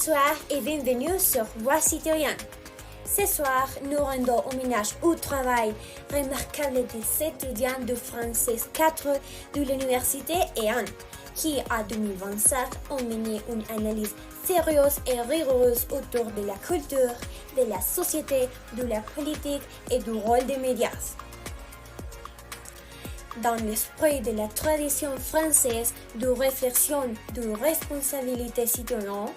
Bonsoir et bienvenue sur Voix citoyenne. Ce soir, nous rendons hommage au travail remarquable des étudiants de français 4 de l'université EAN, qui, en 2025, ont mené une analyse sérieuse et rigoureuse autour de la culture, de la société, de la politique et du rôle des médias. Dans l'esprit de la tradition française de réflexion, de responsabilité citoyenne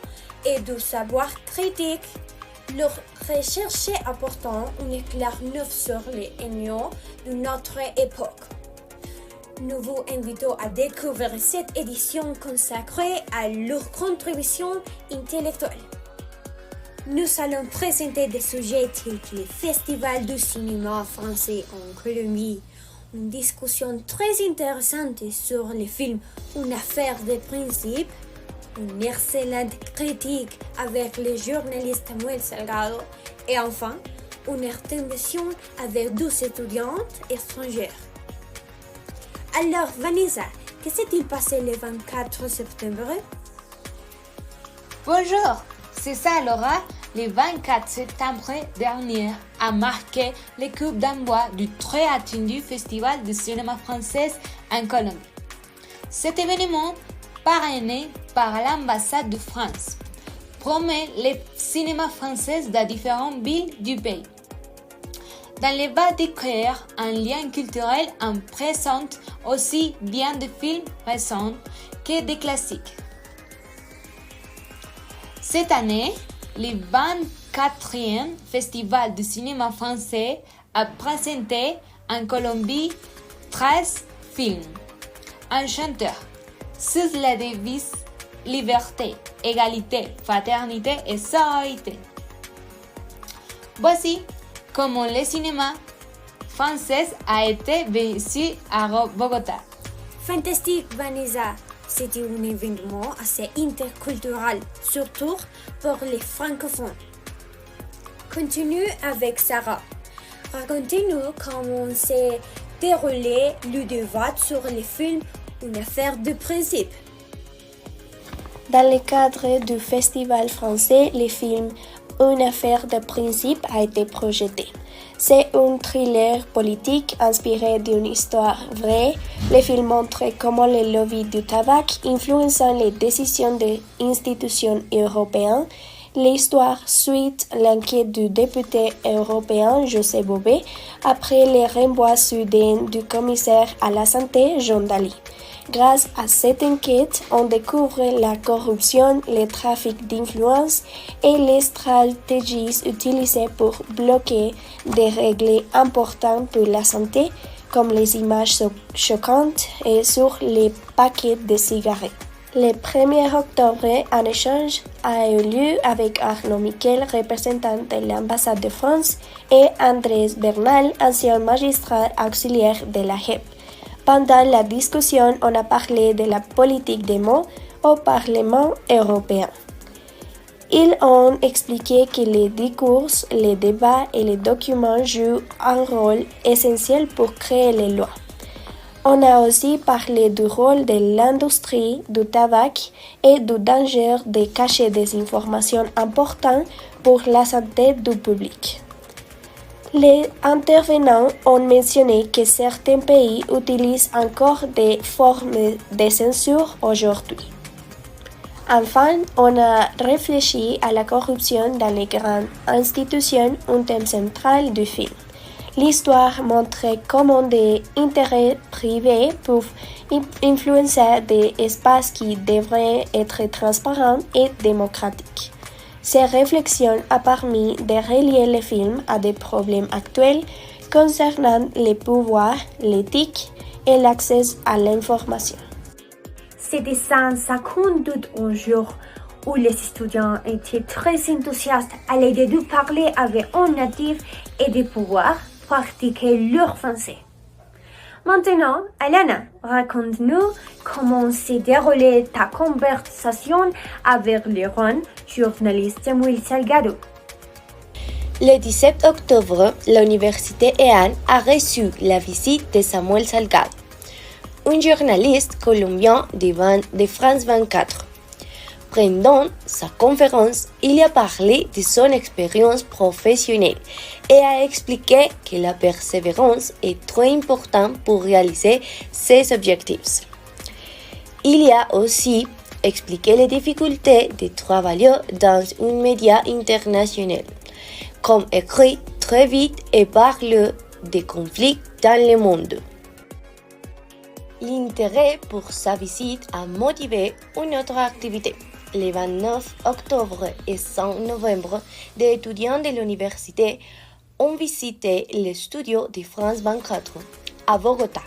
et de savoir critique, leur recherche apportant un éclair neuf sur les ennemis de notre époque. Nous vous invitons à découvrir cette édition consacrée à leur contribution intellectuelle. Nous allons présenter des sujets tels que le Festival du cinéma français en Colombie, une discussion très intéressante sur le film Une affaire de principe, une excellente critique avec le journaliste Samuel Salgado et enfin une intervention avec 12 étudiantes étrangères. Alors Vanessa, que s'est-il passé le 24 septembre? Bonjour, c'est ça Laura. Le 24 septembre dernier a marqué le coup d'envoi du très attendu Festival du cinéma français en Colombie. Cet événement, parrainé par l'ambassade de France, promet le cinéma français dans différentes villes du pays. Dans le bas de créer un lien culturel, on présente aussi bien de films récents que des classiques. Cette année, le 24e Festival du cinéma français a présenté en Colombie 13 films. Un chanteur, sous la devise liberté, égalité, fraternité et sororité. Voici comment le cinéma français a été vécu à Bogota. Fantastique Vanessa, c'était un événement assez interculturel, surtout pour les francophones. Continue avec Sarah. Racontez-nous comment s'est déroulé le débat sur le film Une affaire de principe. Dans le cadre du festival français, le film Une affaire de principe a été projeté. C'est un thriller politique inspiré d'une histoire vraie. Le film montre comment le lobby du tabac influençant les décisions des institutions européennes. L'histoire suit l'enquête du député européen José Bové après le renvoi soudain du commissaire à la santé Jean Dalli. Grâce à cette enquête, on découvre la corruption, le trafic d'influence et les stratégies utilisées pour bloquer des règles importantes pour la santé, comme les images choquantes et sur les paquets de cigarettes. Le 1er octobre, un échange a eu lieu avec Arnaud Miquel, représentant de l'ambassade de France, et Andrés Bernal, ancien magistrat auxiliaire de la JEP. Pendant la discussion, on a parlé de la politique des mots au Parlement européen. Ils ont expliqué que les discours, les débats et les documents jouent un rôle essentiel pour créer les lois. On a aussi parlé du rôle de l'industrie du tabac et du danger de cacher des informations importantes pour la santé du public. Les intervenants ont mentionné que certains pays utilisent encore des formes de censure aujourd'hui. Enfin, on a réfléchi à la corruption dans les grandes institutions, un thème central du film. L'histoire montre comment des intérêts privés peuvent influencer des espaces qui devraient être transparents et démocratiques. Ces réflexions ont permis de relier le film à des problèmes actuels concernant les pouvoirs, l'éthique et l'accès à l'information. C'était sans aucun doute un jour où les étudiants étaient très enthousiastes à l'idée de parler avec un natif et de pouvoir pratiquer leur français. Maintenant, Alana, raconte-nous comment s'est déroulée ta conversation avec le jeune journaliste Samuel Salgado. Le 17 octobre, l'université EAN a reçu la visite de Samuel Salgado, un journaliste colombien de France 24. Pendant sa conférence, il a parlé de son expérience professionnelle et a expliqué que la persévérance est très importante pour réaliser ses objectifs. Il a aussi expliqué les difficultés de travailler dans un média international, comme écrit très vite et parle des conflits dans le monde. L'intérêt pour sa visite a motivé une autre activité. Le 29 octobre et 5 novembre, des étudiants de l'université ont visité le studio de France 24 à Bogota.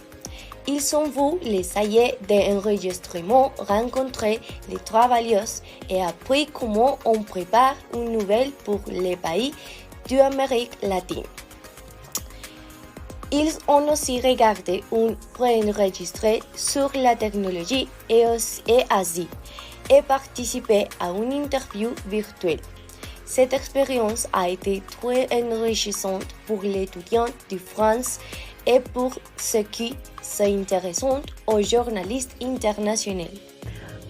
Ils ont vu les cahiers d'enregistrement, rencontré les travailleurs et appris comment on prépare une nouvelle pour les pays d'Amérique latine. Ils ont aussi regardé un préenregistré sur la technologie et Asie et participé à une interview virtuelle. Cette expérience a été très enrichissante pour les étudiants de France et pour ceux qui s'intéressent aux journalistes internationaux.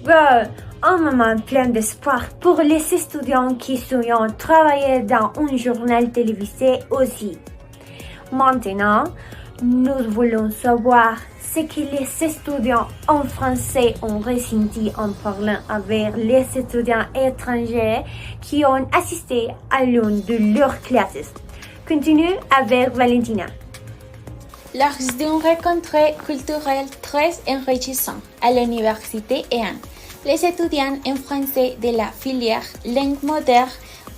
Wow, un moment plein d'espoir pour les étudiants qui souhaitent travailler dans un journal télévisé aussi. Maintenant, nous voulons savoir ce que les étudiants en français ont ressenti en parlant avec les étudiants étrangers qui ont assisté à l'une de leurs classes. Continue avec Valentina. Lors d'une rencontre culturelle très enrichissante à l'université EAN, les étudiants en français de la filière langue moderne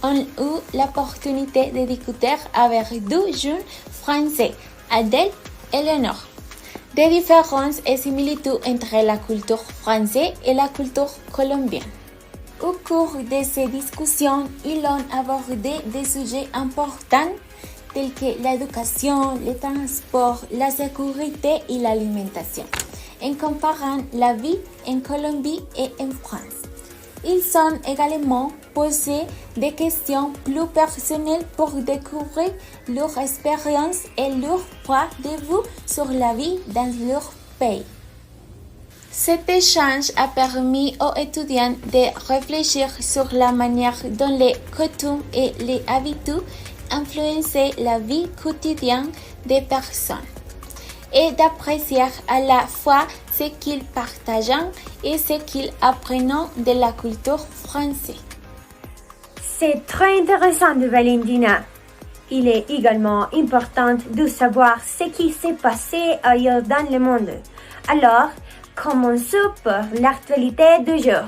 ont eu l'opportunité de discuter avec deux jeunes français, Adèle et Léonore, des différences et similitudes entre la culture française et la culture colombienne. Au cours de ces discussions, ils ont abordé des sujets importants tels que l'éducation, le transport, la sécurité et l'alimentation, en comparant la vie en Colombie et en France. Ils ont également posé des questions plus personnelles pour découvrir leur expérience et leur point de vue sur la vie dans leur pays. Cet échange a permis aux étudiants de réfléchir sur la manière dont les coutumes et les habitudes influencent la vie quotidienne des personnes et d'apprécier à la fois ce qu'ils partagent et ce qu'ils apprennent de la culture française. C'est très intéressant de Valentina. Il est également important de savoir ce qui s'est passé ailleurs dans le monde. Alors, commençons par l'actualité du jour.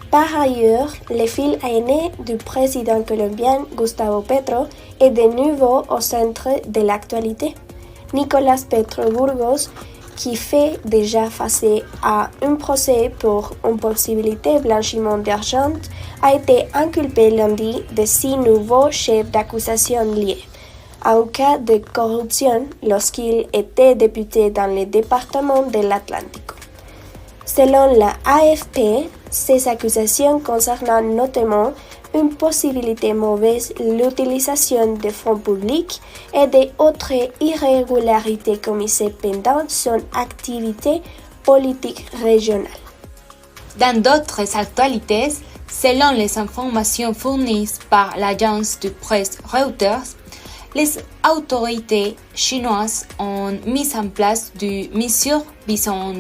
Par ailleurs, le fils aîné du président colombien Gustavo Petro est de nouveau au centre de l'actualité. Nicolas Petro Burgos, qui fait déjà face à un procès pour une possibilité blanchiment d'argent, a été inculpé lundi de 6 nouveaux chefs d'accusation liés à un cas de corruption lorsqu'il était député dans le département de l'Atlantico. Selon la AFP, ces accusations concernent notamment une possibilité mauvaise l'utilisation de fonds publics et d'autres irrégularités commises pendant son activité politique régionale. Dans d'autres actualités, selon les informations fournies par l'agence de presse Reuters, les autorités chinoises ont mis en place des mesures visant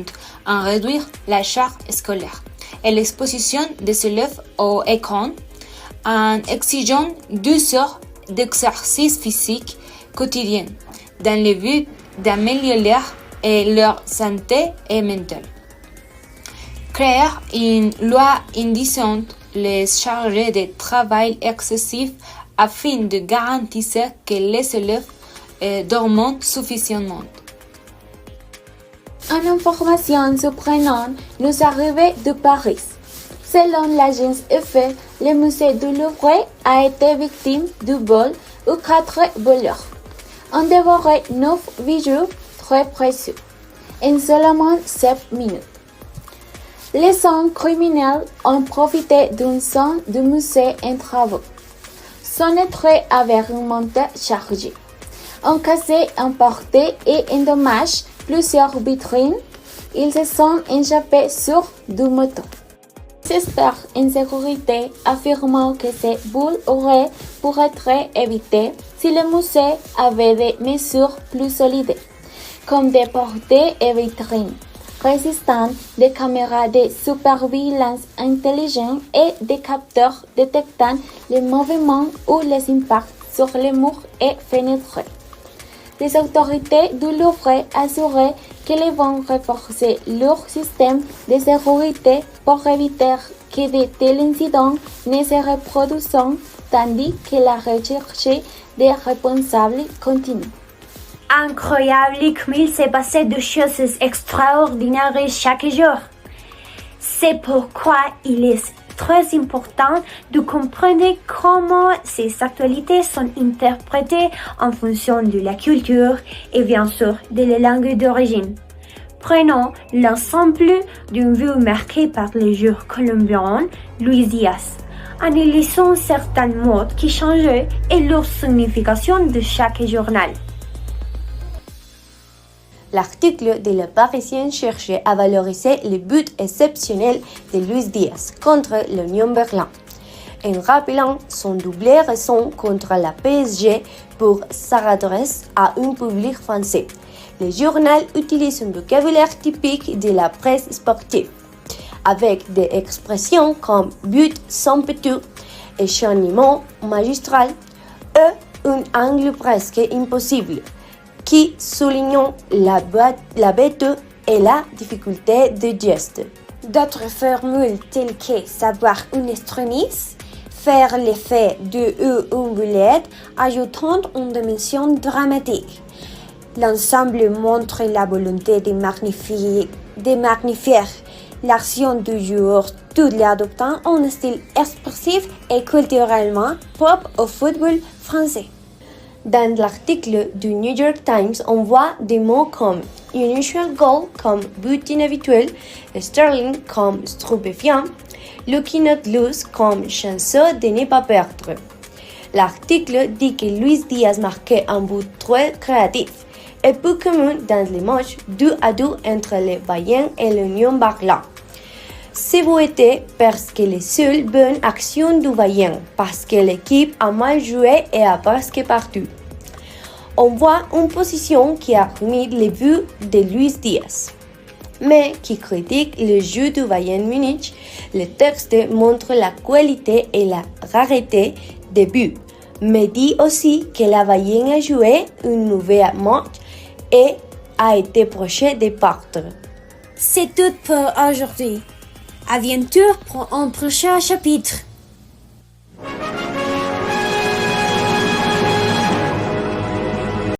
à réduire la charge scolaire et l'exposition des élèves aux écrans en exigeant 2 heures d'exercice physique quotidien dans le but d'améliorer leur santé mentale. Créer une loi indiciant les charges de travail excessifs afin de garantir que les élèves dorment suffisamment. En information surprenante, nous arrivons de Paris. Selon l'agence EFE, le musée du Louvre a été victime du vol où 4 voleurs ont dévoré 9 bijoux très précieux en seulement 7 minutes. Les hommes criminels ont profité d'une zone du musée en travaux. Son entrée avec une montée chargée. Ont cassé, emporté et endommagé plusieurs vitrines. Ils se sont échappés sur deux motos. experts en sécurité affirment que ces boules auraient pu être évitées si le musée avait des mesures plus solides, comme des portées et vitrines résistantes, des caméras de surveillance intelligentes et des capteurs détectant les mouvements ou les impacts sur les murs et fenêtres. Les autorités du Louvre assuraient qu'elles vont renforcer leur système de sécurité pour éviter que de tels incidents ne se reproduisent, tandis que la recherche des responsables continue. Incroyable comme il s'est passé de choses extraordinaires chaque jour. C'est pourquoi il est très important de comprendre comment ces actualités sont interprétées en fonction de la culture et bien sûr de la langue d'origine. Prenons l'ensemble d'une vue marquée par le jour colombien Luis Diaz. Analysons certains mots qui changeaient et leur signification de chaque journal. L'article de La Parisien cherchait à valoriser le but exceptionnel de Luis Diaz contre l'Union Berlin, en rappelant son doublé raison contre la PSG pour s'adresser à un public français. Le journal utilise un vocabulaire typique de la presse sportive, avec des expressions comme but sans petit, échauffement magistral et un angle presque impossible, qui souligne la bête et la difficulté de geste. D'autres formules telles que savoir une extrémiste, faire l'effet de une boulette, ajoutant une dimension dramatique. L'ensemble montre la volonté de magnifier l'action du jour, tout l'adoptant un style expressif et culturellement propre au football français. Dans l'article du New York Times, on voit des mots comme unusual goal comme but inhabituel, sterling comme stupéfiant, lucky not lose comme chanceux de ne pas perdre. L'article dit que Luis Diaz marquait un but très créatif et peu commun dans les matchs 2-2 entre les Bayern et l'Union Berlin. Ce but était parce que les seules bonnes actions du Bayern, parce que l'équipe a mal joué et a presque perdu. On voit une position qui a remis les buts de Luis Diaz, mais qui critique le jeu du Bayern Munich. Le texte montre la qualité et la rareté des buts, mais dit aussi que la Bayern a joué un mauvais match et a été proche de perdre. C'est tout pour aujourd'hui. À bientôt pour un prochain chapitre.